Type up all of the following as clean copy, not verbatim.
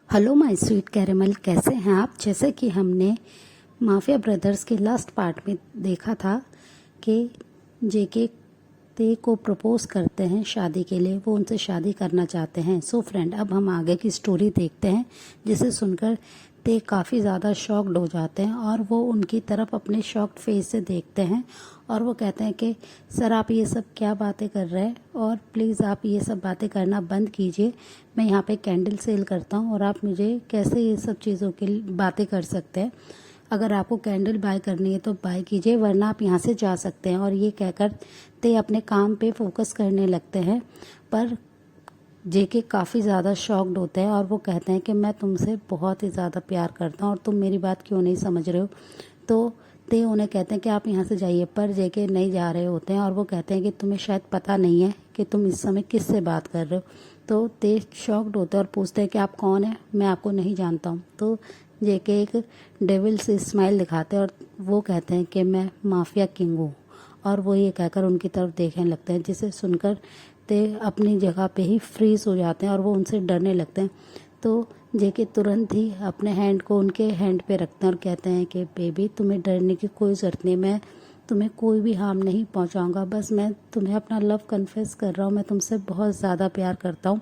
Hello my sweet caramel, कैसे हैं आप। जैसे कि हमने माफिया ब्रदर्स के लास्ट पार्ट में देखा था कि जेके ते को प्रपोज करते हैं शादी के लिए, वो उनसे शादी करना चाहते हैं। सो फ्रेंड, अब हम आगे की स्टोरी देखते हैं, जिसे सुनकर ते काफ़ी ज़्यादा शॉक्ड हो जाते हैं और वो उनकी तरफ अपने शॉक्ड फेस से देखते हैं और वो कहते हैं कि सर आप ये सब क्या बातें कर रहे हैं और प्लीज़ आप ये सब बातें करना बंद कीजिए। मैं यहाँ पे कैंडल सेल करता हूँ और आप मुझे कैसे ये सब चीज़ों की बातें कर सकते हैं। अगर आपको कैंडल बाय करनी है तो बाय कीजिए, वरना आप यहाँ से जा सकते हैं। और ये कहकर ते अपने काम पे फोकस करने लगते हैं, पर जेके काफ़ी ज़्यादा शॉक्ड होते हैं और वो कहते हैं कि मैं तुमसे बहुत ही ज़्यादा प्यार करता हूँ और तुम मेरी बात क्यों नहीं समझ रहे हो। तो ते उन्हें कहते हैं कि आप यहाँ से जाइए, पर जेके नहीं जा रहे होते हैं और वो कहते हैं कि तुम्हें शायद पता नहीं है कि तुम इस समय किससे बात कर रहे हो। तो ते शॉक्ड होते हैं और पूछते हैं कि आप कौन है, मैं आपको नहीं जानता हूँ। तो जेके एक डेविल से स्माइल दिखाते हैं और वो कहते हैं कि मैं माफिया किंग हूँ। और वो ये कहकर उनकी तरफ देखने लगते हैं, जिसे सुनकर ते अपनी जगह पे ही फ्रीज हो जाते हैं और वो उनसे डरने लगते हैं। तो जेके तुरंत ही अपने हैंड को उनके हैंड पे रखते हैं और कहते हैं कि बेबी तुम्हें डरने की कोई ज़रूरत नहीं, मैं तुम्हें कोई भी हार्म नहीं पहुंचाऊंगा, बस मैं तुम्हें अपना लव कन्फेस कर रहा हूँ। मैं तुमसे बहुत ज़्यादा प्यार करता हूँ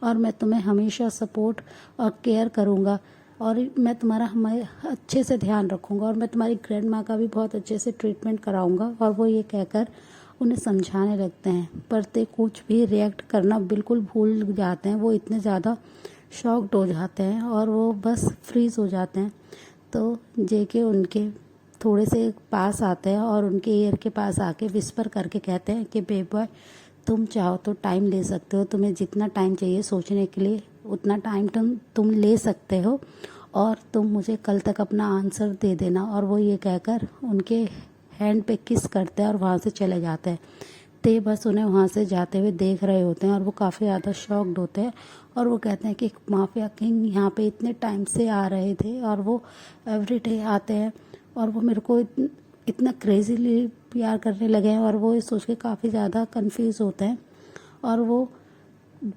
और मैं तुम्हें हमेशा सपोर्ट और केयर करूँगा और मैं तुम्हारा हमारे अच्छे से ध्यान रखूँगा और मैं तुम्हारी ग्रैंड माँ का भी बहुत अच्छे से ट्रीटमेंट कराऊँगा। और वो ये कहकर उन्हें समझाने लगते हैं, पर ते कुछ भी रिएक्ट करना बिल्कुल भूल जाते हैं। वो इतने ज़्यादा शॉक्ड हो जाते हैं और वो बस फ्रीज हो जाते हैं। तो जेके उनके थोड़े से पास आते हैं और उनके ईयर के पास आके विस्पर करके कहते हैं कि बेबी बॉय, तुम चाहो तो टाइम ले सकते हो, तुम्हें जितना टाइम चाहिए सोचने के लिए उतना टाइम तुम ले सकते हो और तुम मुझे कल तक अपना आंसर दे देना। और वो ये कहकर उनके हैंड पे किस करते हैं और वहाँ से चले जाते हैं। ते बस उन्हें वहाँ से जाते हुए देख रहे होते हैं और वो काफ़ी ज़्यादा शॉक्ड होते हैं और वो कहते हैं कि माफिया किंग यहाँ पे इतने टाइम से आ रहे थे और वो एवरीडे आते हैं और वो मेरे को इतना क्रेजीली प्यार करने लगे हैं। और वो ये सोच के काफ़ी ज़्यादा कंफ्यूज होते हैं और वो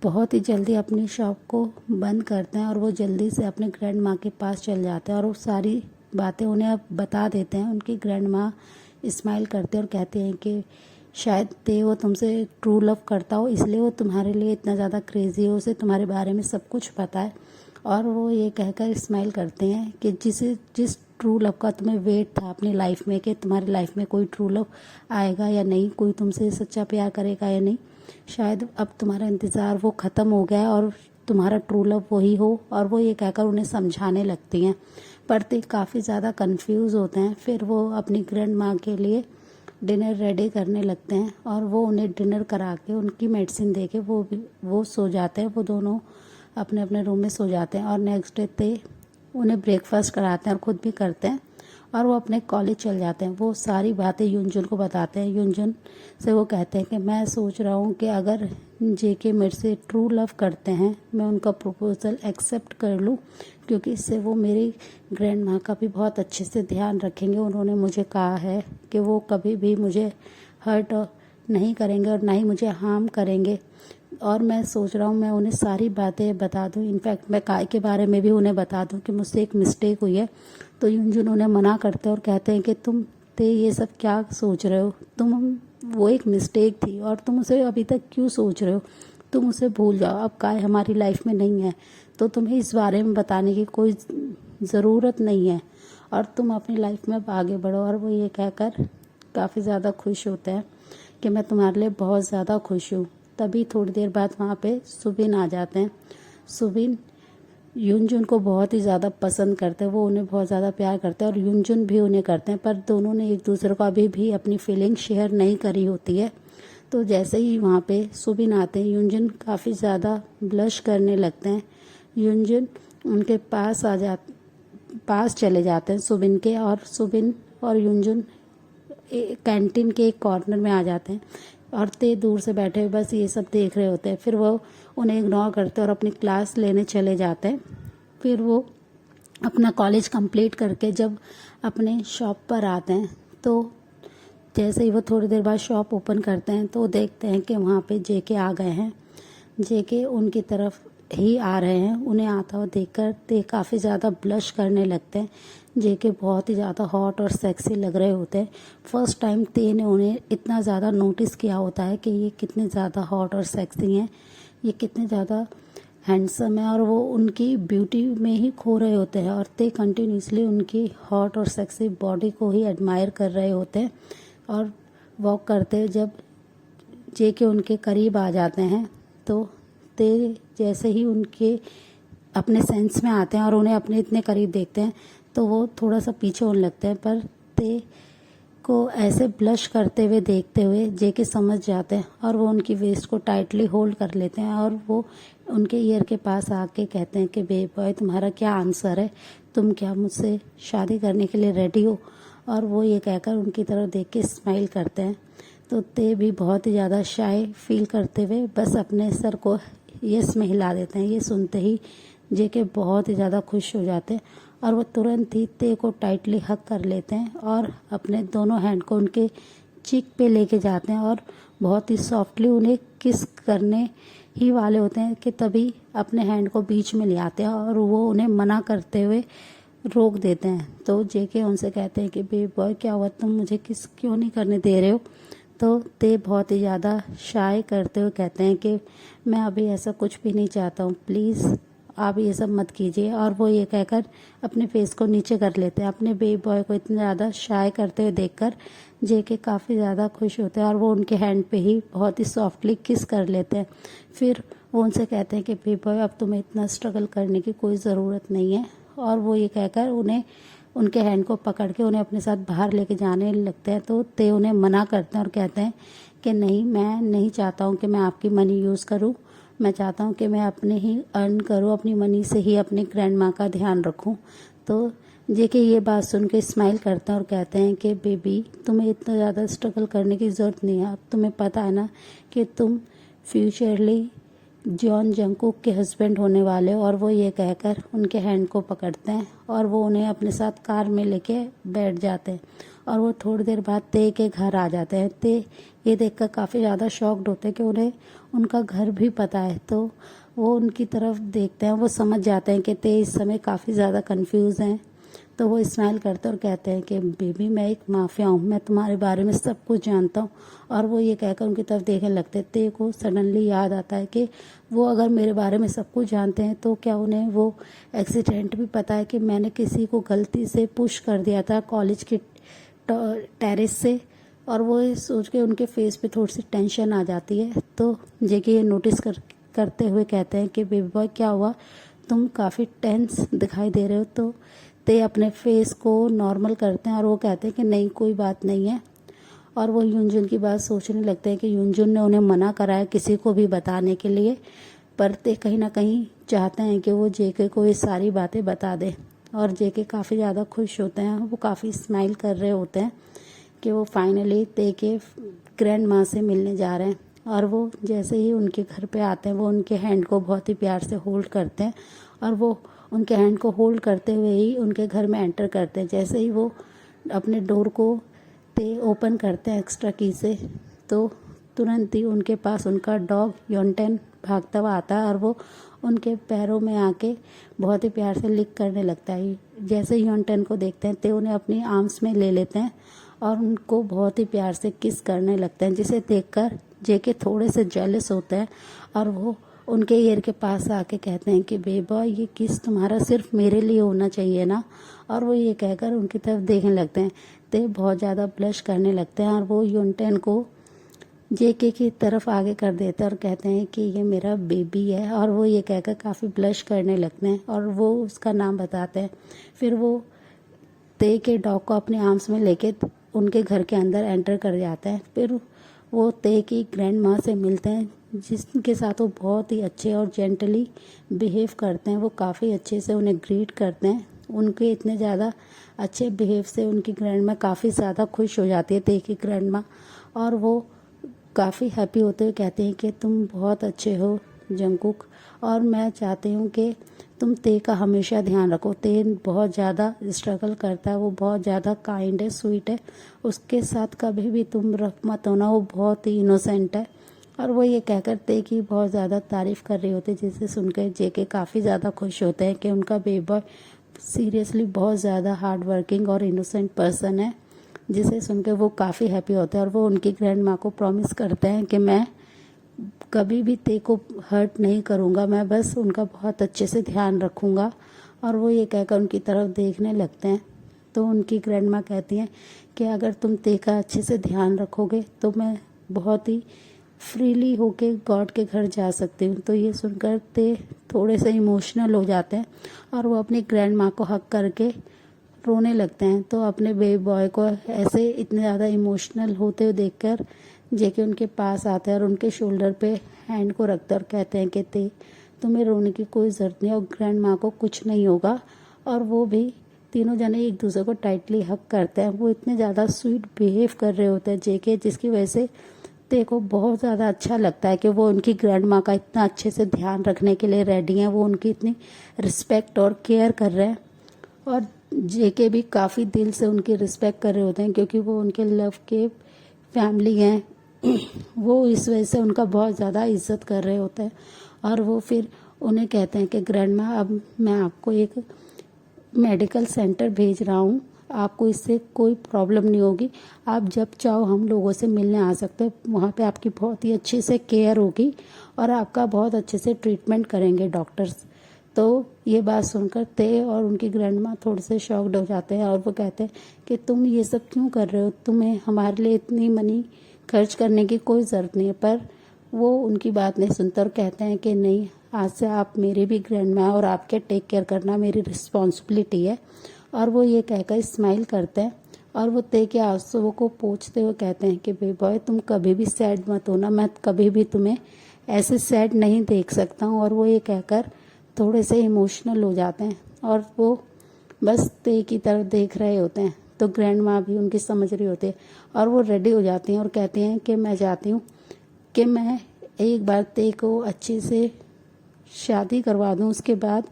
बहुत ही जल्दी अपनी शॉप को बंद करते हैं और वो जल्दी से अपने ग्रैंड माँ के पास चल जाते हैं और वो सारी बातें उन्हें अब बता देते हैं। उनकी ग्रैंड माँ स्माइल करते हैं और कहते हैं कि शायद ते वो तुमसे ट्रू लव करता हो, इसलिए वो तुम्हारे लिए इतना ज़्यादा क्रेजी हो, उसे तुम्हारे बारे में सब कुछ पता है। और वो ये कहकर स्माइल करते हैं कि जिस ट्रू लव का तुम्हें वेट था अपनी लाइफ में, कि तुम्हारी लाइफ में कोई ट्रू लव आएगा या नहीं, कोई तुमसे सच्चा प्यार करेगा या नहीं, शायद अब तुम्हारा इंतज़ार वो ख़त्म हो गया है और तुम्हारा ट्रू लव वही हो। और वो ये कहकर उन्हें समझाने लगती हैं, पर ते काफ़ी ज़्यादा कंफ्यूज होते हैं। फिर वो अपनी ग्रैंड माँ के लिए डिनर रेडी करने लगते हैं और वो उन्हें डिनर करा के उनकी मेडिसिन दे के वो सो जाते हैं। वो दोनों अपने अपने रूम में सो जाते हैं और नेक्स्ट डे ते उन्हें ब्रेकफास्ट कराते हैं और ख़ुद भी करते हैं और वो अपने कॉलेज चल जाते हैं। वो सारी बातें युनजुन को बताते हैं। युनजुन से वो कहते हैं कि मैं सोच रहा हूँ कि अगर जेके मेरे से ट्रू लव करते हैं, मैं उनका प्रपोज़ल एक्सेप्ट कर लूँ, क्योंकि इससे वो मेरी ग्रैंड माँ का भी बहुत अच्छे से ध्यान रखेंगे। उन्होंने मुझे कहा है कि वो कभी भी मुझे हर्ट नहीं करेंगे और ना ही मुझे हार्म करेंगे। और मैं सोच रहा हूँ मैं उन्हें सारी बातें बता दूँ, इनफैक्ट मैं काय के बारे में भी उन्हें बता दूँ कि मुझसे एक मिस्टेक हुई है। तो युनजुन उन्हें मना करते हैं और कहते हैं कि तुम ते ये सब क्या सोच रहे हो, वो एक मिस्टेक थी और तुम उसे अभी तक क्यों सोच रहे हो, तुम उसे भूल जाओ। अब काय हमारी लाइफ में नहीं है तो तुम्हें इस बारे में बताने की कोई ज़रूरत नहीं है और तुम अपनी लाइफ में आगे बढ़ो। और वो ये कहकर काफ़ी ज़्यादा खुश होते हैं कि मैं तुम्हारे लिए बहुत ज़्यादा खुश हूँ। तभी थोड़ी देर बाद वहाँ पे सुबिन आ जाते हैं। सुबिन युनजुन को बहुत ही ज़्यादा पसंद करते हैं, वो उन्हें बहुत ज़्यादा प्यार करते हैं और युनजुन भी उन्हें करते हैं, पर दोनों ने एक दूसरे को अभी भी अपनी फीलिंग शेयर नहीं करी होती है। तो जैसे ही वहाँ पे सुबिन आते हैं, युनजुन काफ़ी ज़्यादा ब्लश करने लगते हैं। युनजुन उनके पास चले जाते हैं सुबिन के, और सुबिन और युनजुन कैंटीन के एक कॉर्नर में आ जाते हैं और ते दूर से बैठे हुए बस ये सब देख रहे होते हैं। फिर वो उन्हें इग्नोर करते हैं और अपनी क्लास लेने चले जाते हैं। फिर वो अपना कॉलेज कंप्लीट करके जब अपने शॉप पर आते हैं, तो जैसे ही वो थोड़ी देर बाद शॉप ओपन करते हैं तो देखते हैं कि वहाँ पे जेके आ गए हैं। जेके उनकी तरफ ही आ रहे हैं उन्हें आता हुआ देखकर ते काफ़ी ज़्यादा ब्लश करने लगते हैं, जे के बहुत ही ज़्यादा हॉट और सेक्सी लग रहे होते हैं। फर्स्ट टाइम ते ने उन्हें इतना ज़्यादा नोटिस किया होता है कि ये कितने ज़्यादा हॉट और सेक्सी हैं, ये कितने ज़्यादा हैंडसम है, और वो उनकी ब्यूटी में ही खो रहे होते हैं और ते कंटिन्यूसली उनकी हॉट और सेक्सी बॉडी को ही एडमायर कर रहे होते हैं। और वॉक करते जब जे के उनके करीब आ जाते हैं तो ते जैसे ही उनके अपने सेंस में आते हैं और उन्हें अपने इतने करीब देखते हैं तो वो थोड़ा सा पीछे होने लगते हैं, पर ते को ऐसे ब्लश करते हुए देखते हुए जे के समझ जाते हैं और वो उनकी वेस्ट को टाइटली होल्ड कर लेते हैं और वो उनके ईयर के पास आके कहते हैं कि बेबी बॉय, तुम्हारा क्या आंसर है, तुम क्या मुझसे शादी करने के लिए रेडी हो। और वो ये कहकर उनकी तरफ देख के स्माइल करते हैं। तो ते भी बहुत ही ज़्यादा शाय फील करते हुए बस अपने सर को यस में हिला देते हैं। ये सुनते ही जे के बहुत ही ज़्यादा खुश हो जाते हैं और वो तुरंत ही ते को टाइटली हग कर लेते हैं और अपने दोनों हैंड को उनके चीक पे लेके जाते हैं और बहुत ही सॉफ्टली उन्हें किस करने ही वाले होते हैं कि तभी अपने हैंड को बीच में ले आते हैं और वो उन्हें मना करते हुए रोक देते हैं। तो जेके उनसे कहते हैं कि बेबी बॉय, क्या हुआ, तुम मुझे किस क्यों नहीं करने दे रहे हो। तो ते बहुत ही ज़्यादा शाय करते हुए कहते हैं कि मैं अभी ऐसा कुछ भी नहीं चाहता हूँ, प्लीज़ आप ये सब मत कीजिए। और वो ये कहकर अपने फेस को नीचे कर लेते हैं। अपने बेबी बॉय को इतना ज़्यादा शाय करते हुए देखकर जेके काफ़ी ज़्यादा खुश होते हैं और वो उनके हैंड पे ही बहुत ही सॉफ्टली किस कर लेते हैं। फिर वो उनसे कहते हैं कि बेबी बॉय, अब तुम्हें इतना स्ट्रगल करने की कोई ज़रूरत नहीं है। और वो ये कहकर उन्हें उनके हैंड को पकड़ के उन्हें अपने साथ बाहर लेके जाने लगते हैं। तो ते उन्हें मना करते हैं और कहते हैं कि नहीं, मैं नहीं चाहता हूँ कि मैं आपकी मनी यूज़ करूँ, मैं चाहता हूँ कि मैं अपने ही अर्न करूँ, अपनी मनी से ही अपनी ग्रैंड माँ का ध्यान रखूँ। तो जेके ये बात सुन के स्माइल करते हैं और कहते हैं कि बेबी, तुम्हें इतना ज़्यादा स्ट्रगल करने की ज़रूरत नहीं है। अब तुम्हें पता है ना कि तुम फ्यूचरली जॉन जंगकुक के हस्बैंड होने वाले। और वो ये कहकर उनके हैंड को पकड़ते हैं और वो उन्हें अपने साथ कार में लेके बैठ जाते हैं और वो थोड़ी देर बाद ते के घर आ जाते हैं। ते ये देखकर काफ़ी ज़्यादा शॉक्ड होते हैं कि उन्हें उनका घर भी पता है। तो वो उनकी तरफ देखते हैं, वो समझ जाते हैं कि ते इस समय काफ़ी ज़्यादा कंफ्यूज हैं। तो वो स्माइल करते और कहते हैं कि बेबी, मैं एक माफिया हूँ, मैं तुम्हारे बारे में सब कुछ जानता हूँ। और वो ये कहकर उनकी तरफ देखने लगते हैं। ते को सडनली याद आता है कि वो अगर मेरे बारे में सब कुछ जानते हैं तो क्या उन्हें वो एक्सीडेंट भी पता है कि मैंने किसी को गलती से पुश कर दिया था कॉलेज के टेरेस से। और वो ये सोच के उनके फेस पे थोड़ी सी टेंशन आ जाती है। तो जेके ये नोटिस करते हुए कहते हैं कि बेबी बॉय, क्या हुआ, तुम काफ़ी टेंस दिखाई दे रहे हो। तो ते अपने फेस को नॉर्मल करते हैं और वो कहते हैं कि नहीं, कोई बात नहीं है। और वो यूनजुन की बात सोचने लगते हैं कि यूनजुन ने उन्हें मना करा है किसी को भी बताने के लिए, पर ते कहीं ना कहीं चाहते हैं कि वो जेके को ये सारी बातें बता दे। और जेके काफ़ी ज़्यादा खुश होते हैं, वो काफ़ी स्माइल कर रहे होते हैं कि वो फाइनली ते के ग्रैंड माँ से मिलने जा रहे हैं। और वो जैसे ही उनके घर पे आते हैं वो उनके हैंड को बहुत ही प्यार से होल्ड करते हैं और वो उनके हैंड को होल्ड करते हुए ही उनके घर में एंटर करते हैं। जैसे ही वो अपने डोर को ते ओपन करते हैं एक्स्ट्रा की से, तो तुरंत ही उनके पास उनका डॉग योंटेन भागता हुआ आता है और वो उनके पैरों में आके बहुत ही प्यार से लिक करने लगता है। जैसे ही योंटेन को देखते हैं तो उन्हें अपनी आर्म्स में ले लेते हैं और उनको बहुत ही प्यार से किस करने लगते हैं, जिसे देखकर जेके थोड़े से जेलस होते हैं और वो उनके ईयर के पास आके कहते हैं कि बेबी बॉय, ये किस तुम्हारा सिर्फ मेरे लिए होना चाहिए ना। और वो ये कहकर उनकी तरफ देखने लगते हैं। ते बहुत ज़्यादा ब्लश करने लगते हैं और वो योंटेन को जेके की तरफ आगे कर देते हैं और कहते हैं कि ये मेरा बेबी है। और वो ये कहकर काफ़ी ब्लश करने लगते हैं और वो उसका नाम बताते हैं। फिर वो ते के डॉग को अपने आर्म्स में लेके उनके घर के अंदर एंटर कर जाते हैं। फिर वो ते की ग्रैंड माँ से मिलते हैं, जिसके साथ वो बहुत ही अच्छे और जेंटली बिहेव करते हैं। वो काफ़ी अच्छे से उन्हें ग्रीट करते हैं। उनके इतने ज़्यादा अच्छे बिहेव से उनकी ग्रैंड माँ काफ़ी ज़्यादा खुश हो जाती है, ते की ग्रैंड माँ। और वो काफ़ी हैप्पी होते हुए कहते हैं कि तुम बहुत अच्छे हो जंगकुक, और मैं चाहती हूँ कि तुम ते का हमेशा ध्यान रखो। ते बहुत ज़्यादा स्ट्रगल करता है, वो बहुत ज़्यादा काइंड है, स्वीट है, उसके साथ कभी भी तुम रफ मत होना, वो बहुत ही इनोसेंट है। और वो ये कहकर ते की बहुत ज़्यादा तारीफ़ कर रही होती, जिसे सुनकर जेके काफ़ी ज़्यादा खुश होते हैं कि उनका बेबी बॉय सीरियसली बहुत ज़्यादा हार्ड वर्किंग और इनोसेंट पर्सन है, जिसे सुनकर वो काफ़ी हैप्पी होते हैं। और वो उनकी ग्रैंड माँ को प्रॉमिस करते हैं कि मैं कभी भी ते को हर्ट नहीं करूँगा, मैं बस उनका बहुत अच्छे से ध्यान रखूँगा। और वो ये कहकर उनकी तरफ देखने लगते हैं। तो उनकी ग्रैंड माँ कहती हैं कि अगर तुम ते का अच्छे से ध्यान रखोगे तो मैं बहुत ही फ्रीली होके गॉड के घर जा सकती हूँ। तो ये सुनकर ते थोड़े से इमोशनल हो जाते हैं और वो अपनी ग्रैंड माँ को हक करके रोने लगते हैं। तो अपने बेबी बॉय को ऐसे इतने ज़्यादा इमोशनल होते हुए देखकर जेके उनके पास आते हैं और उनके शोल्डर पे हैंड को रखते हैं और कहते हैं कि ते तुम्हें रोने की कोई ज़रूरत नहीं और ग्रैंड माँ को कुछ नहीं होगा। और वो भी तीनों जने एक दूसरे को टाइटली हक करते हैं। वो इतने ज़्यादा स्वीट बिहेव कर रहे होते हैं जेके, जिसकी वजह से ते को बहुत ज़्यादा अच्छा लगता है कि वो उनकी ग्रैंड माँ का इतना अच्छे से ध्यान रखने के लिए रेडी हैं, वो उनकी इतनी रिस्पेक्ट और केयर कर रहे हैं। और जेके भी काफ़ी दिल से उनकी रिस्पेक्ट कर रहे होते हैं, क्योंकि वो उनके लव के फैमिली हैं। वो इस वजह से उनका बहुत ज़्यादा इज्जत कर रहे होते हैं। और वो फिर उन्हें कहते हैं कि ग्रैंड माँ अब मैं आपको एक मेडिकल सेंटर भेज रहा हूँ, आपको इससे कोई प्रॉब्लम नहीं होगी, आप जब चाहो हम लोगों से मिलने आ सकते हैं, वहाँ पे आपकी बहुत ही अच्छे से केयर होगी और आपका बहुत अच्छे से ट्रीटमेंट करेंगे डॉक्टर्स। तो ये बात सुनकर ते और उनकी ग्रैंड माँ थोड़े से शॉक्ड हो जाते हैं और वो कहते हैं कि तुम ये सब क्यों कर रहे हो, तुम्हें हमारे लिए इतनी मनी खर्च करने की कोई ज़रूरत नहीं है। पर वो उनकी बात नहीं सुनते और कहते हैं कि नहीं, आज से आप मेरी भी ग्रैंड माँ और आपके टेक केयर करना मेरी रिस्पॉन्सिबिलिटी है। और वो ये कहकर स्माइल करते हैं और वो ते के आंसुओं को पोंछते हुए कहते हैं कि बेबी बॉय तुम कभी भी सैड मत होना, मैं कभी भी तुम्हें ऐसे सैड नहीं देख सकता हूँ। और वो ये कहकर थोड़े से इमोशनल हो जाते हैं और वो बस ते की तरफ देख रहे होते हैं। तो ग्रैंड माँ भी उनकी समझ रही होती है और वो रेडी हो जाती हैं और कहती हैं कि मैं चाहती हूँ कि मैं एक बार ते को अच्छे से शादी करवा दूँ, उसके बाद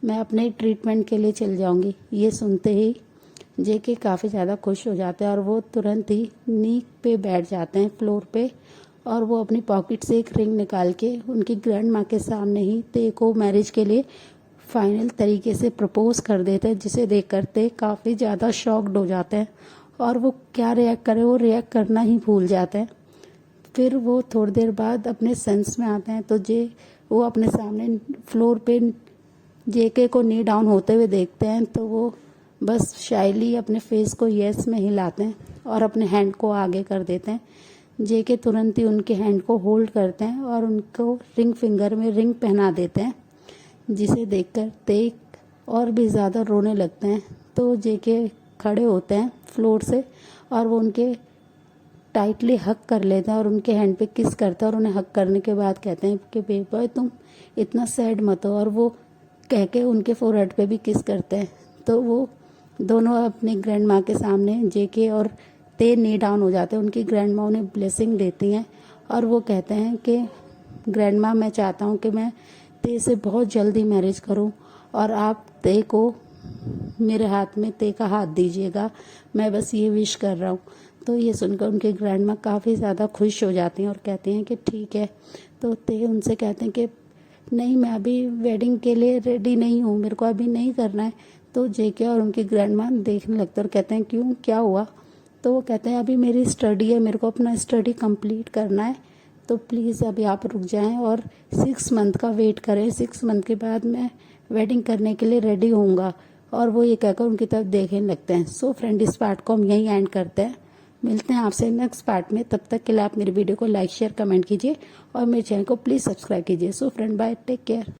मैं अपने ट्रीटमेंट के लिए चल जाऊँगी। ये सुनते ही जेके काफ़ी ज़्यादा खुश हो जाते हैं और वो तुरंत ही नी पे बैठ जाते हैं फ्लोर पे और वो अपनी पॉकेट से एक रिंग निकाल के उनकी ग्रैंड माँ के सामने ही ते को मैरिज के लिए फाइनल तरीके से प्रपोज कर देते हैं, जिसे देख कर ते काफ़ी ज़्यादा शॉक्ड हो जाते हैं और वो क्या रिएक्ट करे, वो रिएक्ट करना ही भूल जाते हैं। फिर वो थोड़ी देर बाद अपने सेंस में आते हैं तो वो अपने सामने फ्लोर पे जेके को नी डाउन होते हुए देखते हैं। तो वो बस शाइली अपने फेस को यस में हिलाते हैं और अपने हैंड को आगे कर देते हैं। जेके तुरंत ही उनके हैंड को होल्ड करते हैं और उनको रिंग फिंगर में रिंग पहना देते हैं, जिसे देखकर ते और भी ज़्यादा रोने लगते हैं। तो जेके खड़े होते हैं फ्लोर से और वो उनके टाइटली हक कर लेते हैं और उनके हैंड पे किस करते हैं और उन्हें हक करने के बाद कहते हैं कि बेबी बॉय तुम इतना सैड मत हो। और वो कह के उनके फोरहेड पे भी किस करते हैं। तो वो दोनों अपनी ग्रैंड माँ के सामने जेके और ते नी डाउन हो जाते हैं। उनकी ग्रैंड माँ उन्हें ब्लेसिंग देती हैं और वो कहते हैं कि ग्रैंड माँ मैं चाहता हूँ कि मैं ते से बहुत जल्दी मैरिज करूँ और आप ते को मेरे हाथ में ते का हाथ दीजिएगा, मैं बस ये विश कर रहा हूँ। तो ये सुनकर उनके ग्रैंड माँ काफ़ी ज़्यादा खुश हो जाती हैं और कहती हैं कि ठीक है। तो ते उनसे कहते हैं कि नहीं, मैं अभी वेडिंग के लिए रेडी नहीं हूँ, मेरे को अभी नहीं करना है। तो जेके और उनकी ग्रैंड माँ देखने लगते और कहते हैं क्यों, क्या हुआ। तो वो कहते हैं अभी मेरी स्टडी है, मेरे को अपना स्टडी कंप्लीट करना है, तो प्लीज़ अभी आप रुक जाएं और 6 मंथ का वेट करें, 6 मंथ के बाद मैं वेडिंग करने के लिए रेडी होऊंगा। और वो ये कहकर उनकी तरफ देखने लगते हैं। सो फ्रेंड, इस पार्ट को हम यहीं एंड करते हैं, मिलते हैं आपसे नेक्स्ट पार्ट में। तब तक के लिए आप मेरी वीडियो को लाइक शेयर कमेंट कीजिए और मेरे चैनल को प्लीज़ सब्सक्राइब कीजिए। So friend, bye, take care.